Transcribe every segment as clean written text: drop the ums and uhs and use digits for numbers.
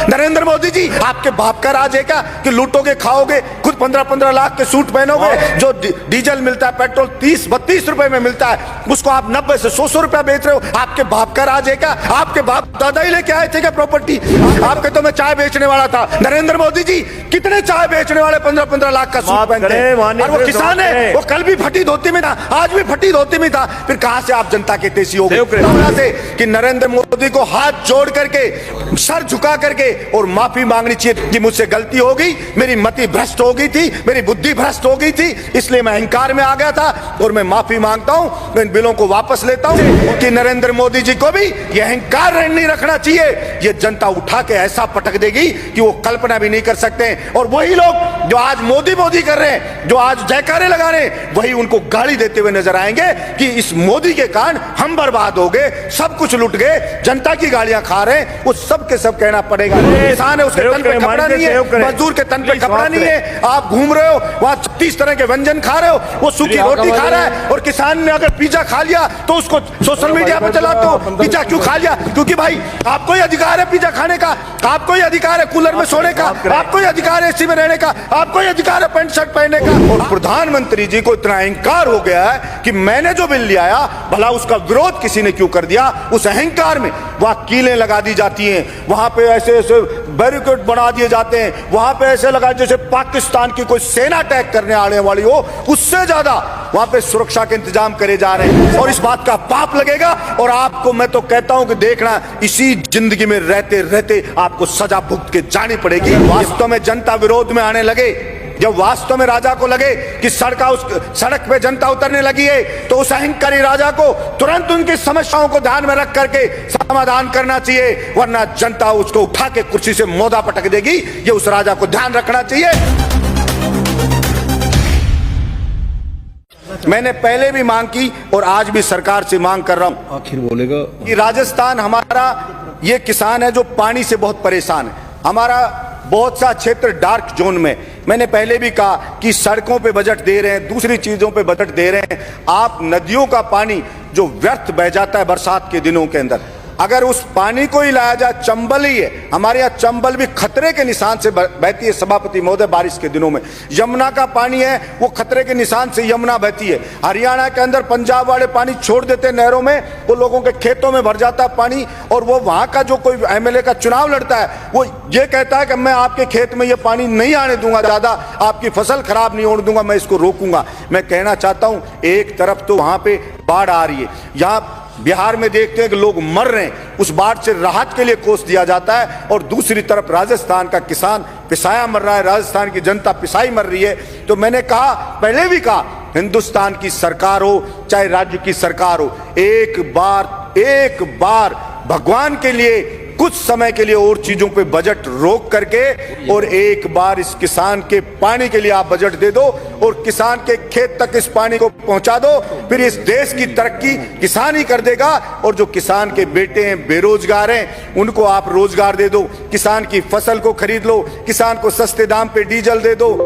नरेंद्र मोदी जी, आपके बाप का राज है क्या कि लूटोगे खाओगे, खुद 15-15 लाख के सूट पहनोगे, जो डीजल मिलता है पेट्रोल 30-32 रुपए में मिलता है उसको आप 90 से 100 रुपया बेच रहे हो। आपके बाप का राज है क्या? आपके बाप दादा ही लेके आए थे क्या प्रॉपर्टी? आपके तो मैं चाय बेचने वाला था। नरेंद्र मोदी जी, कितने चाय बेचने वाले 15-15 लाख का सूट पहनते हैं? और वो किसान है, वो कल भी फटी धोती में था, आज भी फटी धोती में था। फिर कहां से आप जनता के तेजी हो गए? कि नरेंद्र मोदी को हाथ जोड़ करके, सर झुका करके और माफी मांगनी चाहिए कि मुझसे गलती हो गई, मेरी मति भ्रष्ट हो गई थी, मेरी बुद्धि भ्रष्ट हो गई थी, इसलिए मैं अहंकार में आ गया था और मैं माफी मांगता हूं, मैं इन बिलों को वापस लेता हूं। कि नरेंद्र मोदी जी को भी ये अहंकार नहीं रखना चाहिए। ये जनता उठा के ऐसा पटक देगी कि वो कल्पना भी नहीं कर सकते। और वही लोग जो आज मोदी मोदी कर रहे हैं, जो आज जयकारे लगा रहे हैं, वही उनको गाली देते हुए नजर आएंगे कि इस मोदी के कारण हम बर्बाद हो गए, सब कुछ लुट गए, जनता की गालियां खा रहे हैं। वो सब के सब कहना पड़ेगा। किसान है, उसके तन पे कपड़ा नहीं है, मजदूर के तन पे कपड़ा नहीं है। आप घूम रहे हो वहां 36 तरह के व्यंजन खा रहे हो, वो सूखी रोटी खा रहा है। और किसान ने अगर पिज्जा खा लिया तो उसको सोशल मीडिया पे चलाते हो, पिज्जा क्यों खा लिया? क्योंकि भाई आपको ही अधिकार है पिज्जा खाने का, आपको ही अधिकार है कूलर में सोने का, आपको ही अधिकार है एसी में रहने का, आपको ही अधिकार है पैंट शर्ट पहनने का। और प्रधानमंत्री जी को इतना अहंकार हो गया है कि मैंने जो बिल ले आया, भला उसका विरोध किसी ने क्यों कर दिया? उस अहंकार में वहां कीलें लगा दी जाती हैं, वहां पे ऐसे ऐसे बैरिकेड बना दिए जाते हैं, वहां पे ऐसे लगा जैसे पाकिस्तान की कोई सेना अटैक करने आने वाली हो, उससे ज्यादा वहां पे सुरक्षा के इंतजाम करे जा रहे हैं। और इस बात का पाप लगेगा। और आपको मैं तो कहता हूं कि देखना, इसी जिंदगी में रहते रहते आपको सजा भुगत के जानी पड़ेगी। वास्तव में जनता विरोध में आने लगे, जब वास्तव में राजा को लगे कि सड़क पे जनता उतरने लगी है, तो उस अहंकारी राजा को तुरंत उनकी समस्याओं को ध्यान में रख करके समाधान करना चाहिए, वरना जनता उसको उठा के कुर्सी से मोदा पटक देगी। ये उस राजा को ध्यान रखना चाहिए। मैंने पहले भी मांग की और आज भी सरकार से मांग कर रहा हूं, आखिर बोलेगा कि राजस्थान हमारा ये किसान है जो पानी से बहुत परेशान है। हमारा बहुत सा क्षेत्र डार्क जोन में, मैंने पहले भी कहा कि सड़कों पे बजट दे रहे हैं, दूसरी चीजों पे बजट दे रहे हैं। आप नदियों का पानी जो व्यर्थ बह जाता है बरसात के दिनों के अंदर, अगर उस पानी को ही लाया जाए, चंबल ही है हमारे यहाँ, चंबल भी खतरे के निशान से बहती है सभापति महोदय। बारिश के दिनों में यमुना का पानी है, वो खतरे के निशान से यमुना बहती है। हरियाणा के अंदर पंजाब वाले पानी छोड़ देते हैं नहरों में, वो लोगों के खेतों में भर जाता है पानी। और वो वहां का जो कोई एमएलए का चुनाव लड़ता है, वो ये कहता है कि मैं आपके खेत में ये पानी नहीं आने दूंगा, ज्यादा आपकी फसल खराब नहीं होने दूंगा, मैं इसको रोकूंगा। मैं कहना चाहता हूं, एक तरफ तो वहां पे बाढ़ आ रही है, यहाँ बिहार में देखते हैं कि लोग मर रहे हैं, उस बाढ़ से राहत के लिए कोस दिया जाता है, और दूसरी तरफ राजस्थान का किसान पिसाया मर रहा है, राजस्थान की जनता पिसाई मर रही है। तो मैंने कहा, पहले भी कहा, हिंदुस्तान की सरकार हो चाहे राज्य की सरकार हो, एक बार भगवान के लिए कुछ समय के लिए और चीजों पे बजट रोक करके, और एक बार इस किसान के पानी के लिए आप बजट दे दो और किसान के खेत तक इस पानी को पहुंचा दो। फिर इस देश की तरक्की किसान ही कर देगा। और जो किसान के बेटे हैं, बेरोजगार हैं, उनको आप रोजगार दे दो, किसान की फसल को खरीद लो, किसान को सस्ते दाम पे डीजल दे दो,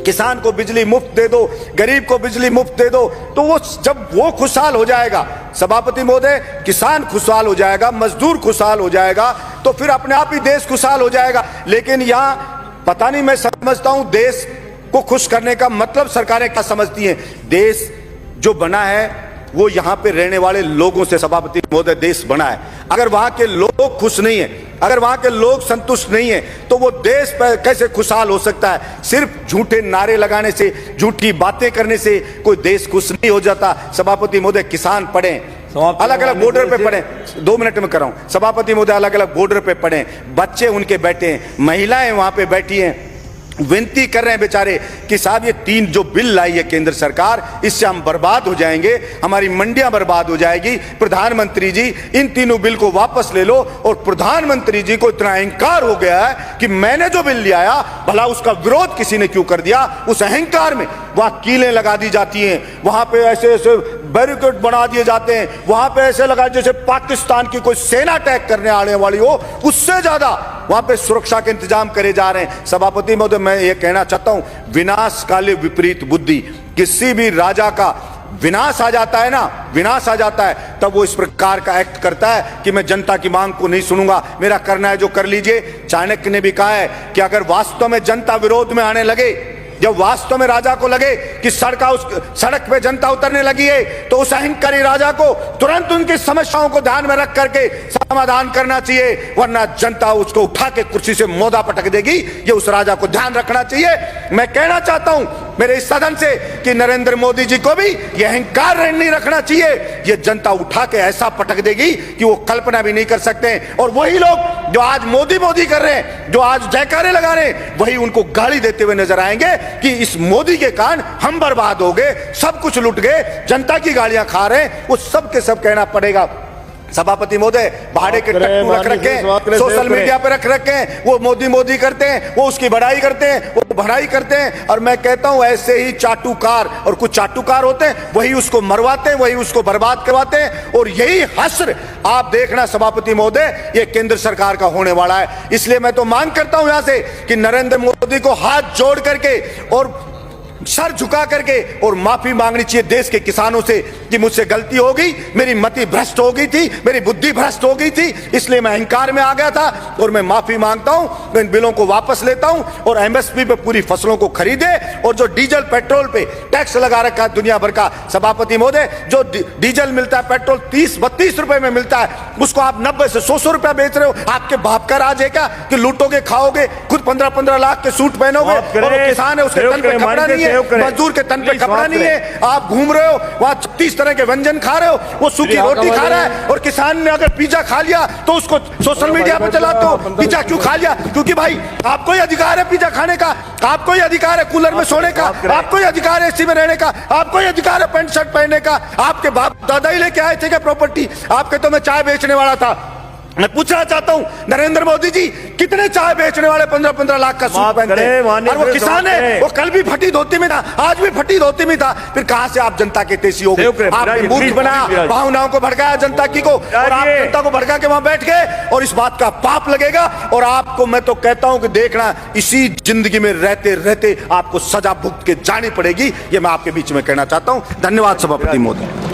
किसान को बिजली मुफ्त दे दो, गरीब को बिजली मुफ्त दे दो। तो वो जब वो खुशहाल हो जाएगा सभापति महोदय, किसान खुशहाल हो जाएगा, मजदूर खुशहाल हो जाएगा, तो फिर अपने आप ही देश खुशहाल हो जाएगा। लेकिन यहाँ पता नहीं, मैं समझता हूं देश को खुश करने का मतलब सरकारें क्या समझती हैं। देश जो बना है वो यहाँ पे रहने वाले लोगों से सभापति महोदय देश बना है। अगर वहां के लोग खुश नहीं है, अगर वहां के लोग संतुष्ट नहीं है, तो वो देश पर कैसे खुशहाल हो सकता है? सिर्फ झूठे नारे लगाने से, झूठी बातें करने से कोई देश खुश नहीं हो जाता। सभापति महोदय, किसान पढ़े, अलग अलग बॉर्डर पे पड़े, 2 मिनट में कर रहा हूं सभापति महोदय, अलग अलग बॉर्डर पे पड़े, बच्चे उनके बैठे हैं, महिलाएं वहां पे बैठी हैं, विनती कर रहे हैं बेचारे कि साहब ये 3 जो बिल लाई है केंद्र सरकार, इससे हम बर्बाद हो जाएंगे, हमारी मंडियां बर्बाद हो जाएगी। प्रधानमंत्री जी, इन 3 बिल को वापस ले लो। और प्रधानमंत्री जी को इतना अहंकार हो गया है कि मैंने जो बिल ले आया, भला उसका विरोध किसी ने क्यों कर दिया? उस अहंकार में वहां कीलें लगा दी जाती हैं, वहां पे ऐसे ऐसे बैरिकेड बना दिए जाते हैं, वहां पे ऐसे लगा जैसे पाकिस्तान की कोई सेना अटैक करने आने वाली हो, उससे ज्यादा वहां पे सुरक्षा के इंतजाम करे जा रहे हैं। सभापति महोदय, मैं ये कहना चाहता हूं, विनाश काले विपरीत बुद्धि, किसी भी राजा का विनाश आ जाता है ना, विनाश आ जाता है, तब वो इस प्रकार का एक्ट करता है कि मैं जनता की मांग को नहीं सुनूंगा, मेरा करना है जो कर लीजिए। चाणक्य ने भी कहा है कि अगर वास्तव में जनता विरोध में आने लगे, जब वास्तव में राजा को लगे कि सड़क पे जनता उतरने लगी है, तो उस अहंकारी राजा को तुरंत उनकी समस्याओं को ध्यान में रख करके समाधान करना चाहिए, वरना जनता उसको उठा के कुर्सी से मोदा पटक देगी। ये उस राजा को ध्यान रखना चाहिए। मैं कहना चाहता हूं मेरे इस सदन से कि नरेंद्र मोदी जी को भी ये अहंकार नहीं रखना चाहिए। ये जनता उठा के ऐसा पटक देगी कि वो कल्पना भी नहीं कर सकते। और वही लोग जो आज मोदी मोदी कर रहे हैं, जो आज जयकारे लगा रहे हैं, वही उनको गाली देते हुए नजर आएंगे कि इस मोदी के कारण हम बर्बाद हो गए, सब कुछ लुट गए, जनता की गालियां खा रहे हैं। वो सब के सब कहना पड़ेगा। सभापति महोदय भाड़े के टट्टू रख रखे हैं, सोशल मीडिया पे रख रखे हैं, वो मोदी मोदी करते हैं, वो उसकी बड़ाई करते हैं, वो भड़ाई करते हैं। और मैं कहता हूं ऐसे ही चाटुकार, और कुछ चाटुकार होते हैं, वही उसको मरवाते हैं, वही उसको बर्बाद करवाते हैं। और यही हश्र आप देखना सभापति महोदय, ये केंद्र सरकार का होने वाला है। इसलिए मैं तो मांग करता हूं यहां से कि नरेंद्र मोदी को हाथ जोड़ करके और सर झुका करके और माफी मांगनी चाहिए देश के किसानों से कि मुझसे गलती हो गई, मेरी मति भ्रष्ट हो गई थी, मेरी बुद्धि भ्रष्ट हो गई थी, इसलिए मैं अहंकार में आ गया था और मैं माफी मांगता हूं, मैं इन बिलों को वापस लेता हूं और एमएसपी पे पूरी फसलों को खरीदे। और जो डीजल पेट्रोल पे टैक्स लगा रखा है दुनिया भर का, सभापति महोदय, जो डीजल मिलता है, पेट्रोल 30-32 रुपए में मिलता है, उसको आप 90 से 100 रुपया बेच रहे हो। आपके बाप का राज है क्या कि लूटोगे, खाओगे, खुद 15-15 लाख के सूट पहनोगे, और किसान है उसके तन पे कपड़ा नहीं है, मजदूर के तन पे कपड़ा नहीं है, आप घूम रहे हो वहां 36 तरह के व्यंजन खा रहे हो, वो सूखी रोटी खा रहा है। और किसान ने अगर पिज्जा खा लिया तो उसको सोशल मीडिया पे चलाते हो, पिज्जा क्यों खा लिया? क्योंकि भाई आपको ही अधिकार है पिज्जा खाने का, आपको ही अधिकार है कूलर में सोने का, आपको ही अधिकार है एसी में रहने का, आपको ही अधिकार है पैंट शर्ट पहनने का। आपके बाप दादा ही लेके आए थे क्या प्रॉपर्टी? आपके तो मैं चाय बेचने वाला था। मैं पूछना चाहता हूं नरेंद्र मोदी जी, कितने चाय बेचने वाले 15-15 लाख का सूट पहनते हैं? और वो किसान है, वो कल भी फटी धोती में था, आज भी फटी धोती में था। फिर कहां से आप जनता के तेजी हो गए? आपने मूर्ख बनाया, भावनाओं को भड़काया जनता की को, और आप जनता को भड़का के वहां बैठ गए। और इस बात का पाप लगेगा। और आपको मैं तो कहता हूं कि देखना, इसी जिंदगी में रहते रहते आपको सजा भुगत के जानी पड़ेगी। ये मैं आपके बीच में कहना चाहता हूं। धन्यवाद सभापति महोदय।